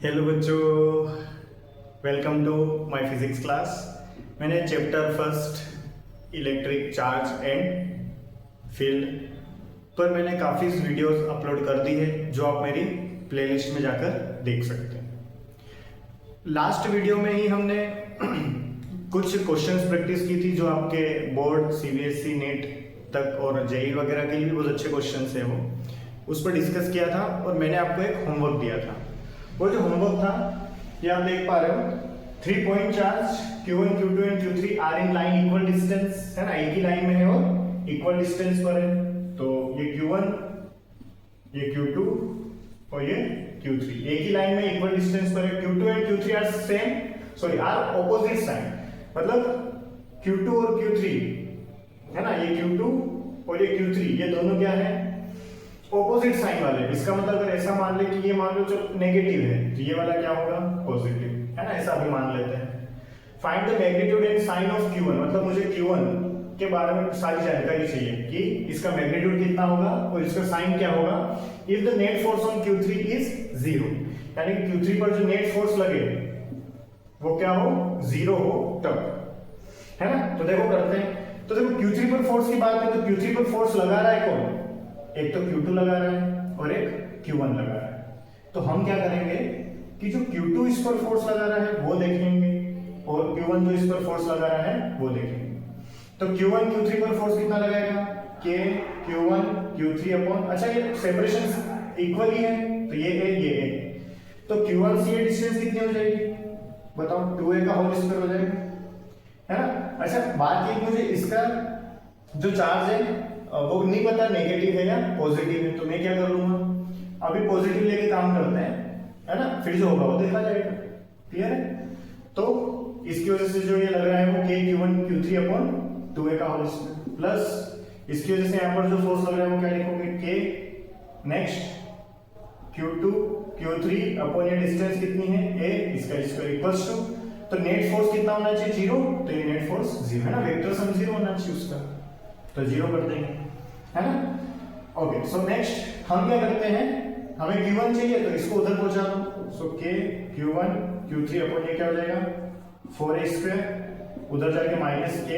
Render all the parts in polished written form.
Hello बच्चों, welcome to my physics class. मैंने chapter first electric charge and field पर मैंने काफ़ी वीडियोस अपलोड कर दी है जो आप मेरी प्लेलिस्ट में जाकर देख सकते हैं। लास्ट वीडियो में ही हमने कुछ क्वेश्चंस प्रैक्टिस की थी जो आपके बोर्ड सीबीएसई नेट तक और जेईई वगैरह के लिए भी बहुत अच्छे क्वेश्चंस हैं, वो उस पर डिस्कस किया था और मैंने आपको एक होमवर्क दिया था। वो जो होमवर्क था ये आप देख पा रहे हो, 3 point charge Q1, Q2 and Q3 are in line equal distance, है ना, एक ही लाइन में है और इक्वल डिस्टेंस पर है। तो ये Q1, ये Q2 और ये Q3 एक ही लाइन में इक्वल डिस्टेंस पर है। Q2 and Q3 are same, sorry are opposite sign, मतलब Q2 और Q3, है ना, ये Q2 और ये Q3 ये दोनों क्या है, ऑपोजिट साइन वाले। इसका मतलब अगर ऐसा मान ले कि ये मान लो जो नेगेटिव है तो ये वाला क्या होगा, पॉजिटिव, है ना, ऐसा भी मान लेते हैं। Find the magnitude and sign of Q1, मतलब मुझे Q1 के बारे में सारी जानकारी चाहिए कि इसका मैग्नीट्यूड कितना होगा और इसका साइन क्या होगा। If the net force on Q3 is 0, यानी कि Q3 पर जो नेट फोर्स लगे वो क्या हो, 0 हो तब, है ना। तो देखो करते हैं। तो देखो Q3 पर फोर्स की बात है तो Q3 पर फोर्स लगा रहा है कौन, एक तो Q2 लगा रहा है और एक Q1 लगा रहा है। तो हम क्या करेंगे कि जो Q2 इस पर फोर्स लगा रहा है वो देखेंगे और Q1 जो इस पर फोर्स लगा रहा है वो देखेंगे। तो Q1 Q3 पर फोर्स कितना लगाएगा, K Q1 Q3 अपॉन, अच्छा ये सेपरेशन इक्वल ही है तो ये है। तो Q1 से ये डिस्टेंस कितनी हो जाएगी बताओ, 2a का होल स्क्वायर हो जाएगा, है ना। अच्छा बात ये, मुझे इसका जो चार्ज है वो नहीं पता नेगेटिव है या पॉजिटिव है, तो मैं क्या कर लूंगा, अभी पॉजिटिव लेके काम करते हैं, है ना, फिर जो होगा वो देखा जाएगा। क्लियर है। तो इसकी वजह से जो ये लग रहा है वो K Q1 Q3 upon 2a का होल स्क्वायर प्लस इसकी वजह से यहाँ पर जो फोर्स लग रहा है वो क्या लिखोगे, K next Q2 Q3 upon ये डिस्टेंस कितनी है a, इसका स्क्वायर इक्वल्स टू, तो नेट फोर्स कितना होना चाहिए, 0, तो ये नेट फोर्स 0 है ना, वेक्टर सम 0 होना चाहिए उसका, तो 0 कर देंगे, है ना। ओके, सो नेक्स्ट हम क्या करते हैं, हमें Q1 चाहिए तो इसको उधर पहुंचा दो। सो K Q1 Q3 अपॉन ये क्या हो जाएगा 4a स्क्वायर, उधर जाके minus K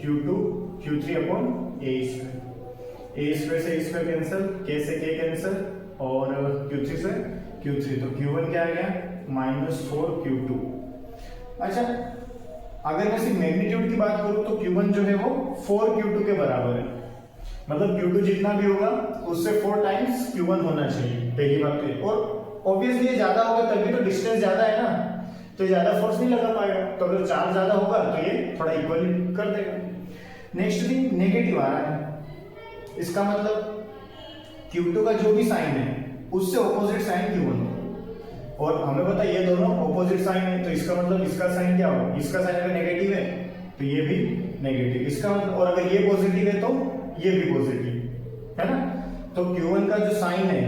Q2 Q3 upon a square से a स्क्वायर कैंसिल, K से K कैंसिल और Q3 से Q3, तो Q1 क्या आ गया -4 Q2। अच्छा अगर मैं सिर्फ मैग्नीट्यूड की बात करूं तो Q1 जो है वो 4 Q2 के बराबर है, मतलब Q2 जितना भी होगा उससे 4 टाइम्स Q1 होना चाहिए, पहली बात है। और ऑब्वियसली ये ज्यादा होगा तभी तो डिस्टेंस ज्यादा है ना, तो ज्यादा फोर्स नहीं लगा पाएगा, तो अगर चार्ज ज्यादा होगा तो ये थोड़ा इक्वली कर देगा। नेक्स्ट थिंग नेगेटिव आ रहा है, इसका मतलब Q2 का जो भी साइन है उससे ऑपोजिट साइन Q1 और हमें पता है ये दोनों ऑपोजिट साइन है, तो इसका मतलब इसका साइन क्या होगा, इसका साइन अगर नेगेटिव है तो ये भी नेगेटिव, इसका मतलब, और अगर ये पॉजिटिव है तो ये भी पॉजिटिव, है ना। तो Q1 का जो साइन है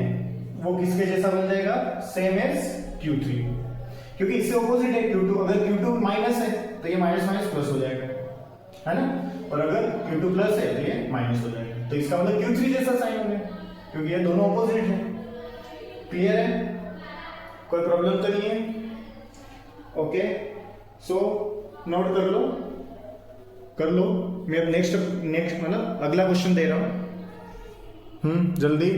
वो किसके जैसा बन जाएगा, सेम एज Q3, क्योंकि इससे ऑपोजिट है Q2। अगर Q2 माइनस है तो ये माइनस माइनस प्लस हो जाएगा, है ना, और अगर Q2 प्लस है तो ये माइनस हो जाएगा, तो इसका मतलब Q3 जैसा साइन हो गया क्योंकि ये दोनों ऑपोजिट है। क्लियर है, कोई प्रॉब्लम तो नहीं है। ओके, सो नोट कर लो। मैं अब नेक्स्ट मतलब अगला क्वेश्चन दे रहा हूं, जल्दी।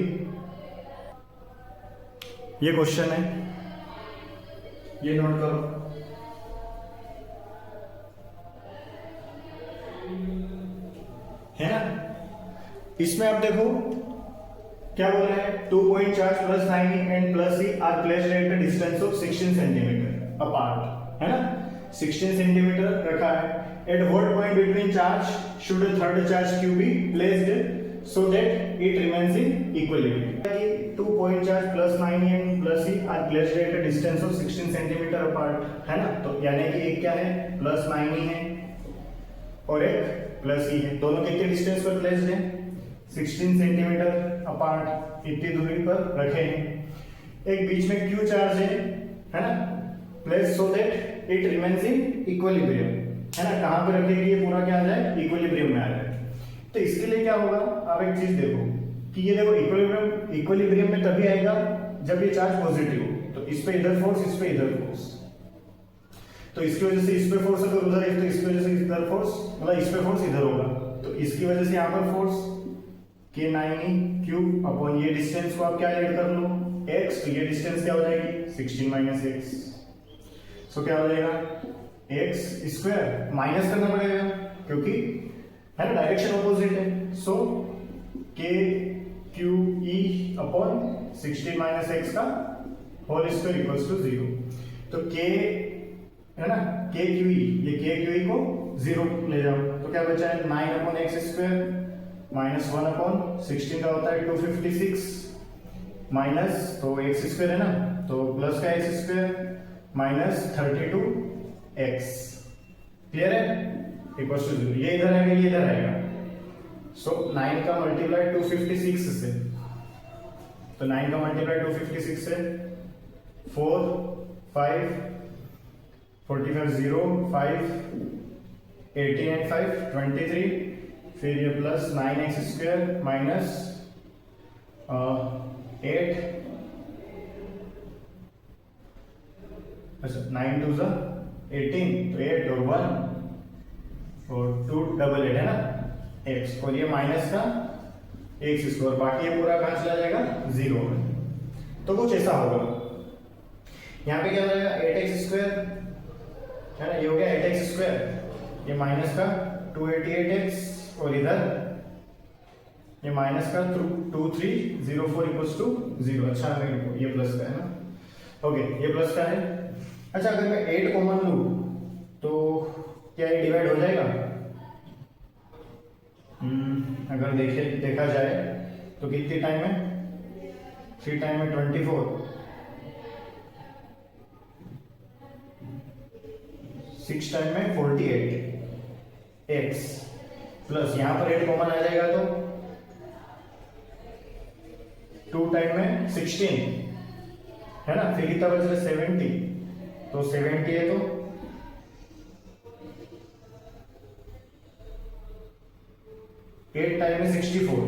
ये क्वेश्चन है, ये नोट करो, है ना। इसमें आप देखो क्या बोल रहा है, 2 point charge plus 9 and plus C are placed at the distance of 16 centimetre apart, है ना, 16 सेंटीमीटर रखा है। At what point between charge should a third charge Q be placed so that it remains in equilibrium. 2 point charge plus 9 and plus C are placed at a distance of 16 centimetre apart, है ना, तो यानी कि एक क्या है plus 9 ही है और एक प्लस E है, दोनों कितने डिस्टेंस पर प्लेस्ड है, 16 सेंटीमीटर अपार्ट, इतनी दूरी पर रखे हैं। एक बीच में Q चार्ज है ना, place so that it remains in equilibrium, है ना, कहां पे रखेगी ये पूरा क्या आ जाए, इक्विलिब्रियम में आ जाए। तो इसके लिए क्या होगा, आप एक चीज देखो कि ये देखो इक्विलिब्रियम में तभी आएगा जब ये चार्ज पॉजिटिव हो, तो इस पे इधर फोर्स, इस पे इधर फोर्स, तो इसकी वजह से इस पे फोर्स अगर उधर है तो इसकी वजह से इधर फोर्स, मतलब इस पे फोर्स इधर होगा, तो इसकी वजह से यहाँ पर फोर्स K9E³ अपॉन ये डिस्टेंस को आप क्या ऐड कर लो x, तो ये डिस्टेंस क्या हो जाएगी 16 माइनस एक्स, सो क्या हो जाएगा x स्क्वायर, माइनस करना पड़ेगा क्योंकि है ना डायरेक्शन ऑपोजिट है, सो KQE अपॉन 16 माइनस एक्स का होल स्क्वायर इक्वल्स टू 0, तो K है ना KQE, ये KQE को 0 ले जाओ तो क्या बचा है 9 upon x square minus 1 upon 16 का होता है 256 माइनस, तो एक्स स्क्वायर है ना, तो प्लस का x square minus 32x, clear है, इक्वल्स टू 0, ये इधर आएगा ये इधर आएगा, सो 9 का मल्टीप्लाई 256 से, तो 9 का मल्टीप्लाई 256 से 4 5 45 0 5 18 and 5 23, फिर ये प्लस 9x स्क्वायर माइनस 8, अच्छा 9 2 ज़ा 18, तो 8 और 1 और 2 डबल 8 है ना x, और ये माइनस का x स्क्वायर, बाकी ये पूरा कहाँ चला जाएगा 0 में, तो कुछ ऐसा होगा, यहाँ पे क्या हो जाएगा 8x स्क्वायर है ना, ये हो गया 8x स्क्वायर, ये माइनस का 288x, और इधर ये माइनस का 2304 इक्वल्स टू 0, अच्छा मेरे को ये प्लस का है ना, ओके ये प्लस का है, अच्छा अगर मैं 8 कॉमन लूं तो क्या ये डिवाइड हो जाएगा, अगर देखा जाए तो कितने टाइम में 3 टाइम में 24, 6 टाइम में 48x प्लस यहाँ पर 8 कॉमन आ जाएगा तो 2 टाइम में 16 है ना, फिर कितना बच रहा है 70, तो 70 है तो 8 टाइम में 64,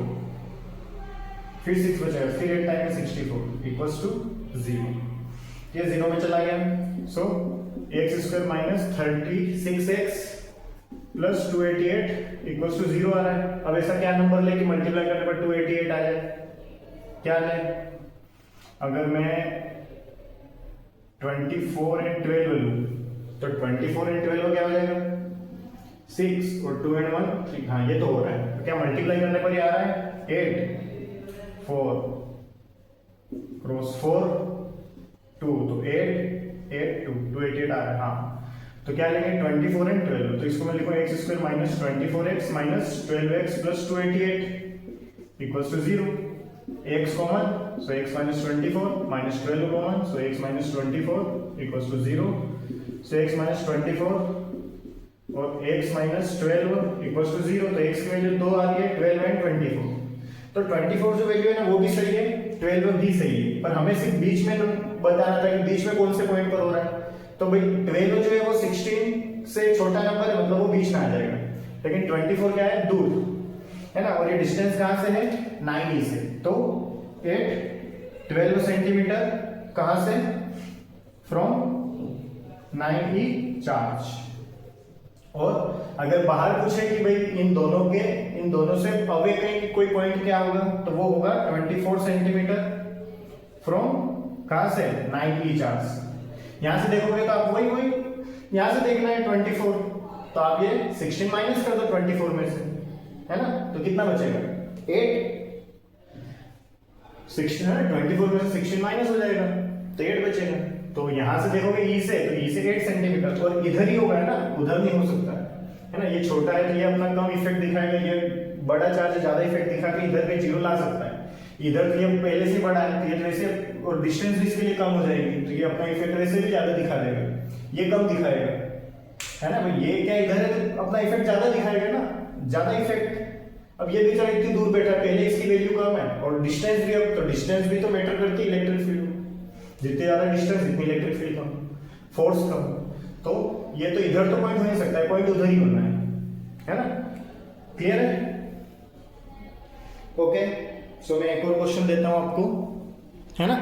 फिर 6 बचेगा, फिर 8 टाइम में 64 इक्वल्स टू 0, ये 0 में चला गया, so x square minus 36x plus 288 equals to 0 आ रहा है, अब ऐसा क्या नंबर ले कि मल्टीप्लाई करने पर 288 आ जाए, क्या ले, अगर मैं 24 and 12 लूं तो 24 and 12 क्या हो जाएगा 6 और 2 and 1 3, हाँ ये तो हो रहा है, तो क्या मल्टीप्लाई करने पर ही आ रहा है 8 4 क्रॉस 4 2, तो 8 8 2 288 आ रहा है, हाँ तो क्या लेंगे 24 and 12, तो इसको मैं लिखूँ x square minus 24x minus 12x plus 288 equals to 0, x common so x minus 24 minus 12 common so x minus 24 equals to 0, so x minus 24 और x माइनस 12 इक्वल्स टू 0, तो x की वैल्यू 2 आ रही है 12 and 24, तो 24 जो value है ना वो भी सही है 12 भी सही है, पर हमें सिर्फ बीच में बताना था कि बीच में कौन से पॉइंट पर हो रहा है, तो भाई 12 जो है वो 16 से छोटा नंबर है, मतलब वो बीच में आ जाएगा, लेकिन 24 क्या है दूर है ना, और ये डिस्टेंस कहां से है 9e से, तो 12 सेंटीमीटर कहां से फ्रॉम 9e चार्ज, और अगर बाहर पूछे कि भाई इन दोनों से अवे कहीं कोई पॉइंट क्या होगा, तो वो होगा 24 सेंटीमीटर फ्रॉम कहां से 9e चार्ज, यहां से देखोगे तो आप वही यहां से देखना है 24, तो आप ये 16 माइनस कर दो 24 में से, है ना, तो कितना बचेगा 8, 16 है 24 में से 16 माइनस हो जाएगा तो 8 बचेगा, तो यहां से देखोगे ई से, तो ई से 8 सेंटीमीटर, और इधर ही होगा ना, उधर नहीं हो सकता है ना, ये छोटा है तो ये अपना कम इफेक्ट दिखाएगा, ये बड़ा चार्ज ज्यादा इफेक्ट दिखा के इधर पे 0 ला सकता है, इधर तो ये पहले से बड़ा है तो ये वैसे, और डिस्टेंस भी इसके लिए कम हो जाएगी, तो ये अपना इफेक्ट वैसे भी ज्यादा दिखा देगा, ये कम दिखाएगा, है ना भाई, ये क्या इधर है तो अपना इफेक्ट ज्यादा दिखाएगा ना, ज्यादा इफेक्ट, अब ये बेचारा इतनी दूर बैठा, पहले इसकी वैल्यू कम है, और डिस्टेंस भी, अब तो डिस्टेंस भी तो मैटर करती है इलेक्ट्रिक फील्ड में, जितने ज्यादा डिस्टेंस जितनी इलेक्ट्रिक फील्ड कम, फोर्स कम, तो ये तो इधर तो पॉइंट हो नहीं सकता है, पॉइंट उधर ही होना है ना, क्लियर है, ओके, सो मैं एक और क्वेश्चन देता हूं आपको, है ना,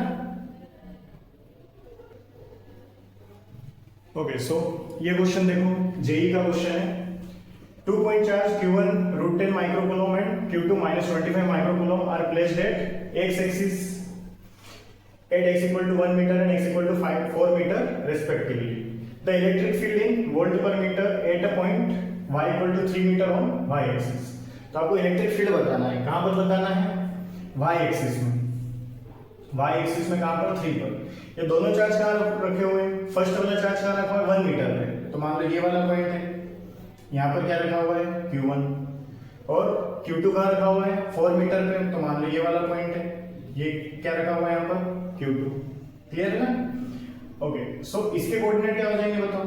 ओके सो ये क्वेश्चन देखो, जेई का क्वेश्चन है। 2 point charge Q1 √10 microcoulomb and Q2 -25 microcoulomb are placed at x axis at x equal to 1 meter and x equal to 4 meter respectively. The electric field in volt per meter at a point y equal to 3 meter on y axis. तो आपको electric field बताना है, कहां पर बताना है? y axis में। y axis में कहां पर? 3 पर। ये दोनों चार्ज कहां रखे हुए हैं? फर्स्ट वाला चार्ज कहां रखा हुआ है? 1 मीटर पे। तो मान लो ये वाला पॉइंट है, यहाँ पर क्या रखा हुआ है? Q1। और Q2 कहाँ रखा हुआ है? 4 मीटर पे। तो मान लो ये वाला पॉइंट है, ये क्या रखा हुआ है यहाँ पर? Q2। क्लियर है ना? ओके सो इसके कोऑर्डिनेट क्या हो जाएंगे बताओ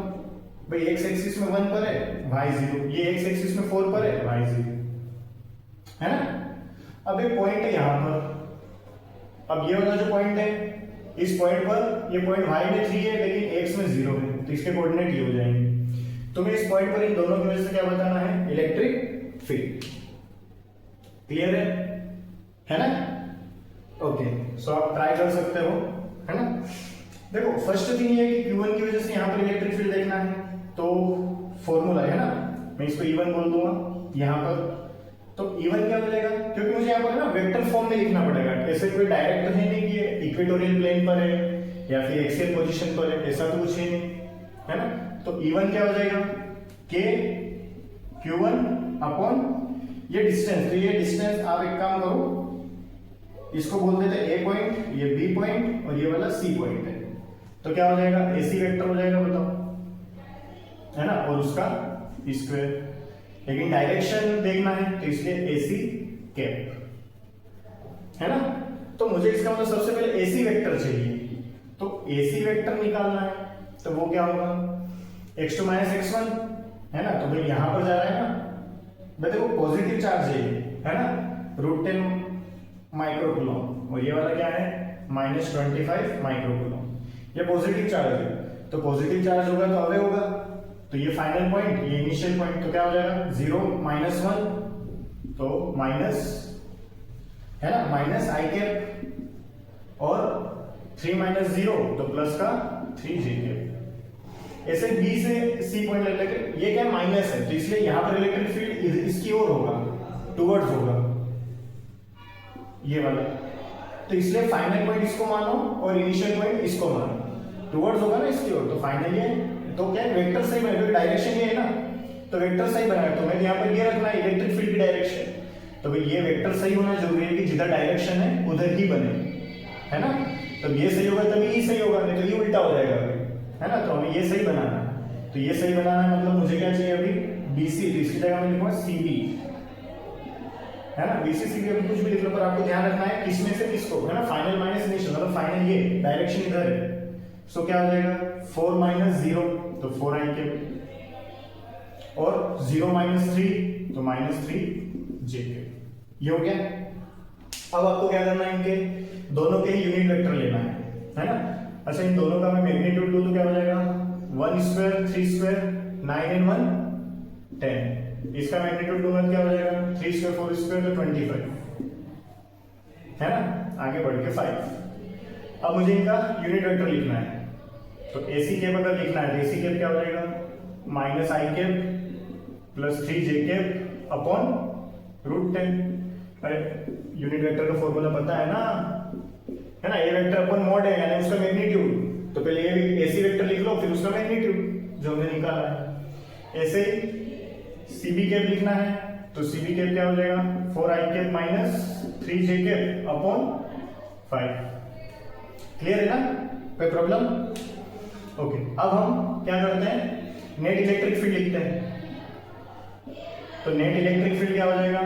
भाई? x एक्सिस में 1 पर है, y 0, ये x एक्सिस में 4 पर है, y 0, है ना? अब एक पॉइंट है यहाँ पर, अब ये वाला जो पॉइंट है, इस पॉइंट पर ये पॉइंट y में 3 है लेकिन x में 0 है, तो इसके कोऑर्डिनेट ये हो जाएंगे। तुम्हें इस पॉइंट पर इन दोनों की वजह से क्या बताना है? Electric field. क्लियर है ना? ओके सो आप ट्राई कर सकते हो, है ना? देखो फर्स्ट थिंग ये है कि Q1 की वजह से यहाँ पर इलेक्ट्रिक फील्ड देखना है, तो फॉर्मूला है ना, मैं इसको E1 बोल दूंगा यहाँ पर। तो E1 क्या हो जाएगा? क्योंकि मुझे यहाँ पर ना वेक्टर फॉर्म में लिखना पड़ेगा, ऐसे कोई डायरेक्ट तो है नहीं कि इक्वेटोरियल प्लेन पर है या फिर एक्सियल पोजीशन पर है, ऐसा तो कुछ है नहीं, है ना? तो E1 क्या हो जाएगा? K Q1 अपॉन ये डिस्टेंस। तो ये डिस्टेंस आप एक काम करो, इसको बोल देते A पॉइंट, ये B पॉइंट और ये वाला C पॉइंट है। तो क्या हो जाएगा? AC वेक्टर हो जाएगा, बताओ, है ना? और उसका स्क्वायर। लेकिन डायरेक्शन देखना है तो इसलिए AC कैप, है ना? तो मुझे इसका मतलब सबसे पहले AC वेक्टर चाहिए, तो AC वेक्टर निकालना है, तो वो क्या होगा? x2 - x1, है ना? तो भाई यहां पर जा रहा है ना, देखो पॉजिटिव चार्ज है ना? √10 माइक्रोकूलम, और ये वाला क्या है? -25 माइक्रोकूलम। ये पॉजिटिव चार्ज है, तो पॉजिटिव चार्ज होगा तो अवे होगा, तो ये फाइनल पॉइंट, ये इनिशियल पॉइंट, तो क्या हो जाएगा? 0 -1, तो माइनस, है ना, माइनस आई कैप, और 3 - 0 तो प्लस का 3j कैप। ऐसे B से C पॉइंट ले लेके, ये क्या माइनस है, तो इसलिए यहां पर इलेक्ट्रिक फील्ड इसकी ओर होगा, टुवर्ड्स होगा ये वाला। तो इसलिए फाइनल पॉइंट इसको मानो और इनिशियल पॉइंट इसको मानो, टुवर्ड्स होगा ना इसकी ओर, तो फाइनल ये, तो क्या वेक्टर सही बनेगा, डायरेक्शन ये है ना, तो वेक्टर सही बनाया। तो मैं यहाँ पर ये रखना है इलेक्ट्रिक फील्ड की डायरेक्शन, तो भाई ये वेक्टर सही होना जरूरी है कि जिधर डायरेक्शन है उधर ही बने, है ना? तो ये सही होगा तभी ये सही होगा, नहीं तो ये उल्टा हो जाएगा, है ना? तो हमें ये सही बनाना है, तो ये सही बनाना है, मतलब मुझे क्या चाहिए अभी? BC, तो इसकी जगह मैं लिखूंगा CB, है ना? BC CB अभी कुछ भी लिख लो, पर आपको ध्यान रखना है किसमें से किसको, है ना? फाइनल माइनस इनिशियल, मतलब फाइनल ये डायरेक्शन इधर है, सो क्या हो जाएगा? 4 - 0 तो 4i के, और 0 - 3 तो -3j के। ये हो गया। अब आपको क्या करना है? इनके दोनों के यूनिट वेक्टर लेना है ना? अच्छा इन दोनों का मैं मैग्नीट्यूड लूं तो क्या हो जाएगा? 1 स्क्वायर 3 स्क्वायर 9 and 1 10। इसका मैग्नीट्यूड लूंगा क्या हो जाएगा? 3 स्क्वायर 4 स्क्वायर तो 25, है ना? आगे बढ़ के 5। अब मुझे इनका यूनिट वेक्टर लिखना है, तो AC कैप अगर लिखना है तो AC कैप क्या हो जाएगा? -i cap plus 3j cap upon √10। अरे यूनिट वेक्टर का फॉर्मूला पता है ना, है ना? A वेक्टर अपन मॉड है यानी उसका मैग्नीट्यूड, तो पहले ये AC वेक्टर लिख लो फिर उसका मैग्नीट्यूड जो हमने निकाला है। ऐसे ही CB कैप लिखना है, तो CB कैप क्या हो जाएगा? 4i cap minus 3j cap upon 5। Clear है ना? कोई प्रॉब्लम? ओके अब हम क्या करते हैं? नेट इलेक्ट्रिक फील्ड लिखते हैं। तो नेट इलेक्ट्रिक फील्ड क्या हो जाएगा?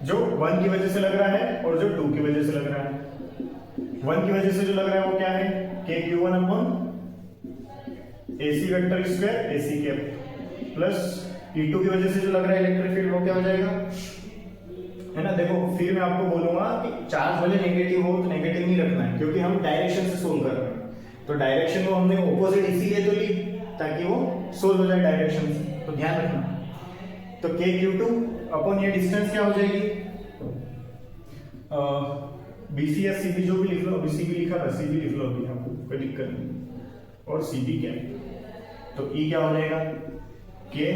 जो 1 की वजह से लग रहा है और जो 2 की वजह से लग रहा है। 1 की वजह से जो लग रहा है वो क्या है? KQ1 upon AC vector square AC cap plus E2 की वजह से जो लग रहा है इलेक्ट्रिक फील्ड वो क्या हो जाएगा, है ना? देखो फिर मैं आपको बोलूंगा कि चार्ज भले नेगेटिव हो तो नेगेटिव नहीं रखना है, क्योंकि हम डायरेक्शन से सोल्व कर रहे हैं, तो डायरेक्शन को हमने ऑपोजिट इसीलिए तो ली ताकि वो सोल्व हो जाए डायरेक्शन से, तो ध्यान रखना। तो KQ2 अपॉन ये डिस्टेंस क्या हो जाएगी? BC या CB जो भी लिख लो, अभी CB लिखा था CB लिख लो, अभी आपको कोई दिक्कत नहीं, और CB क्या है तो ई क्या हो जाएगा, के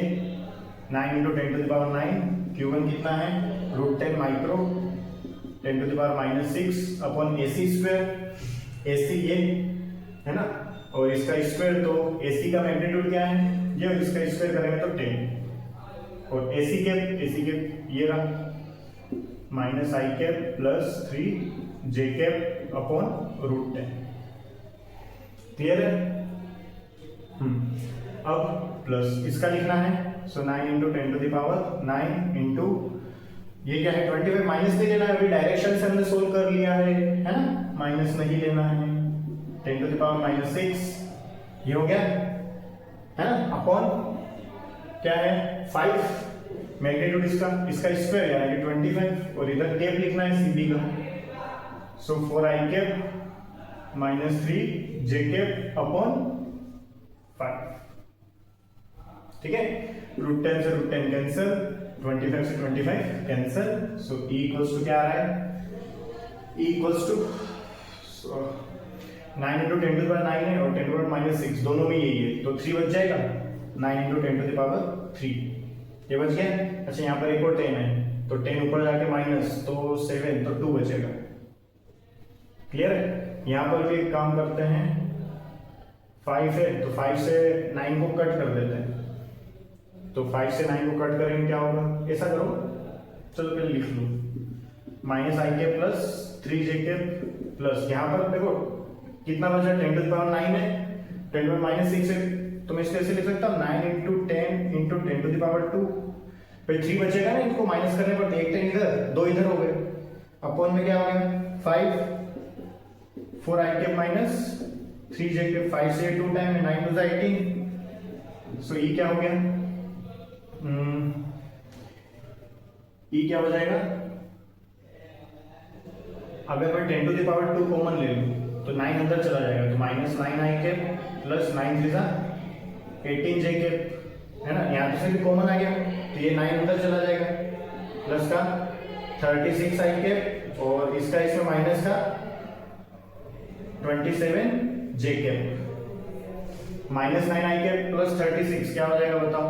9 into 10 to the power 9, Q1 कितना है √10 micro 10 to the power -6 upon AC square, AC ये है ना, और इसका स्क्वायर, तो AC का मैग्नीट्यूड क्या है ये, और इसका स्क्वायर करेंगे तो 10, और AC कैप ये रहा -i cap plus 3j cap upon √10। Clear है? अब प्लस इसका लिखना है, so 9 into 10 to the power 9 into ये क्या है 25, माइनस नहीं लेना है, अभी डायरेक्शन से हमने सोल्व कर लिया है ना, माइनस नहीं लेना है, 10 टू द पावर -6 ये हो गया है ना, अपॉन क्या है 5 मैग्नीट्यूड इसका स्क्वायर यानी कि 25, और इधर कैप लिखना है सीधी का, सो 4i cap -3j cap upon 5। ठीक है, √10 से √10 कैंसिल, 25 से 25 cancel, so E equals to क्या आ रहा है, E equals to 9 into 10 to the power 9 है और 10 टू द पावर -6 दोनों में यही है, तो 3 बच जाएगा, 9 इंटू 10 टू द पावर 3 ये बच गया। अच्छा यहाँ पर एक और 10 है, तो 10 ऊपर जाके माइनस, तो 7, तो 2 बचेगा। क्लियर है? यहाँ पर भी एक काम करते हैं, 5 है तो 5 से 9 को कट कर देते हैं, तो 5 से 9 को कट करेंगे क्या होगा, ऐसा करो, चलो पहले लिख लो, -i के प्लस 3j के प्लस, यहाँ पर देखो कितना बचा, 10 टू द पावर 9 है, 10 टू द पावर -6 है, तो मैं इसको ऐसे लिख सकता हूँ 9 into 10 into 10 to the power 2, फिर 3 बचेगा ना, इनको माइनस करने पर एक 10 इधर 2 इधर हो गए, अपॉन में क्या हो गया 5 4i के माइनस 3j के, 5 से 2 टाइम 9 टू द 18, सो ये क्या हो गया, ई क्या हो जाएगा, अगर मैं 10 टू द पावर 2 कॉमन ले लूं तो 9 अंदर चला जाएगा, तो -9i के प्लस 9 3 18j के, है ना, यहाँ से भी कॉमन आ गया, तो ये 9 अंदर चला जाएगा, प्लस का 36i के, और इसका इसमें माइनस का 27j के, -9i के प्लस 36 क्या हो जाएगा बताओ,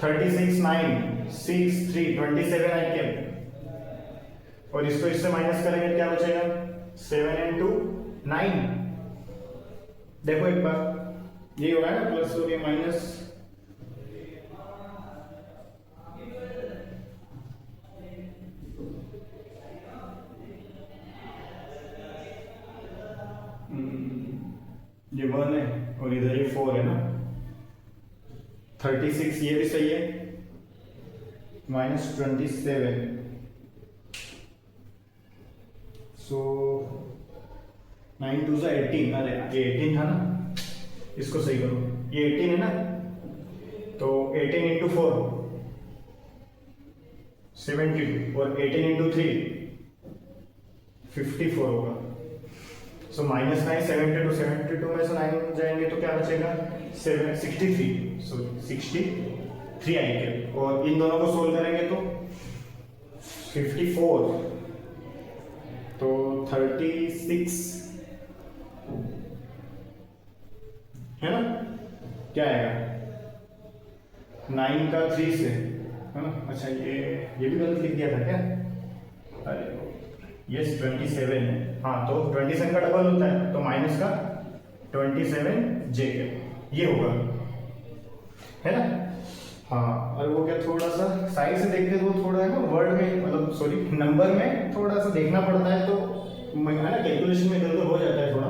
36 9 6 3 27i के, और इसको इससे माइनस करेंगे क्या बचेगा 7 इंटू 9, देखो एक बार ये होगा ना, प्लस और ये माइनस, ये 1 है और इधर ये 4 है ना, 36 ये भी सही है, -27, सो 9 2 से 18, अरे ये 18 था ना, इसको सही करो, ये 18 है ना, तो 18 इंटू 4 72, और 18 इंटू 3 54 होगा, सो -9 72 में से 9 जाएंगे तो क्या बचेगा 63, सो 63 आएंगे, और इन दोनों को सोल्व करेंगे तो 54, तो 36 है ना, क्या आएगा 9 का 3 से, है ना, अच्छा ये भी गलत लिख दिया था क्या, अरे यस 27 है, हाँ तो 27 का डबल होता है, तो माइनस का 27j ये होगा, है ना, हाँ, और वो क्या थोड़ा सा साइड से देखते तो थोड़ा है ना, वर्ड में मतलब सॉरी नंबर में थोड़ा सा देखना पड़ता है, तो है ना कैलकुलेशन में गड़बड़ हो जाता है थोड़ा,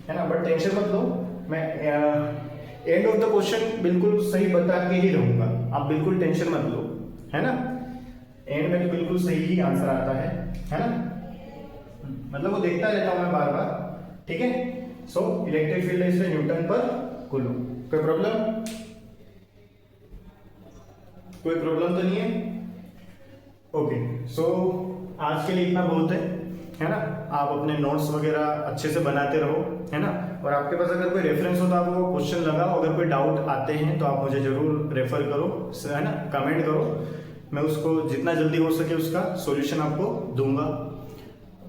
है ना, बट टेंशन मत लो, मैं एंड ऑफ द क्वेश्चन बिल्कुल सही बता के ही रहूंगा, आप बिल्कुल टेंशन मत लो, है ना, एंड में तो बिल्कुल सही ही आंसर आता है ना, मतलब वो देखता रहता हूं मैं बार बार, ठीक है। सो इलेक्ट्रिक फील्ड है इसलिए न्यूटन पर कूलम, कोई प्रॉब्लम तो नहीं है, ओके। सो आज के लिए इतना बहुत है ना, आप अपने नोट्स वगैरह अच्छे से बनाते रहो, है ना, और आपके पास अगर कोई रेफरेंस हो तो आप वो क्वेश्चन लगाओ, अगर कोई डाउट आते हैं तो आप मुझे जरूर रेफर करो, है ना, कमेंट करो, मैं उसको जितना जल्दी हो सके उसका सॉल्यूशन आपको दूंगा।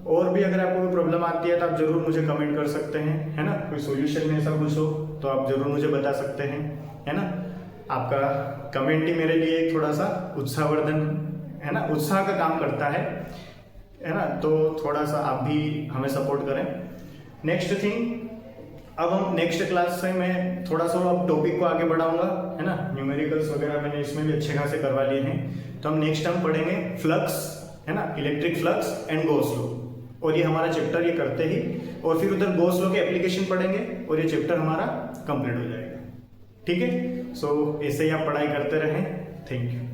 और भी अगर आपको कोई प्रॉब्लम आती है तो आप जरूर मुझे कमेंट कर सकते हैं, है ना। कोई सॉल्यूशन में ऐसा कुछ हो तो आप जरूर मुझे बता सकते हैं, है ना। आपका कमेंट ही मेरे लिए एक थोड़ा सा उत्साहवर्धन, है ना, उत्साह का काम करता है ना। तो थोड़ा सा आप भी हमें सपोर्ट करें। नेक्स्ट थिंग, अब हम नेक्स्ट क्लास से मैं थोड़ा सा अब टॉपिक को आगे बढ़ाऊंगा, है ना। न्यूमेरिकल्स वगैरह मैंने इसमें भी अच्छे खासे करवा लिए हैं। तो हम नेक्स्ट हम पढ़ेंगे फ्लक्स, है ना, electric flux and Gauss law. और ये हमारा चैप्टर ये करते ही और फिर उधर गॉस लॉ के एप्लीकेशन पढ़ेंगे और ये चैप्टर हमारा कंप्लीट हो जाएगा। ठीक है, सो ऐसे ही आप पढ़ाई करते रहें। Thank you.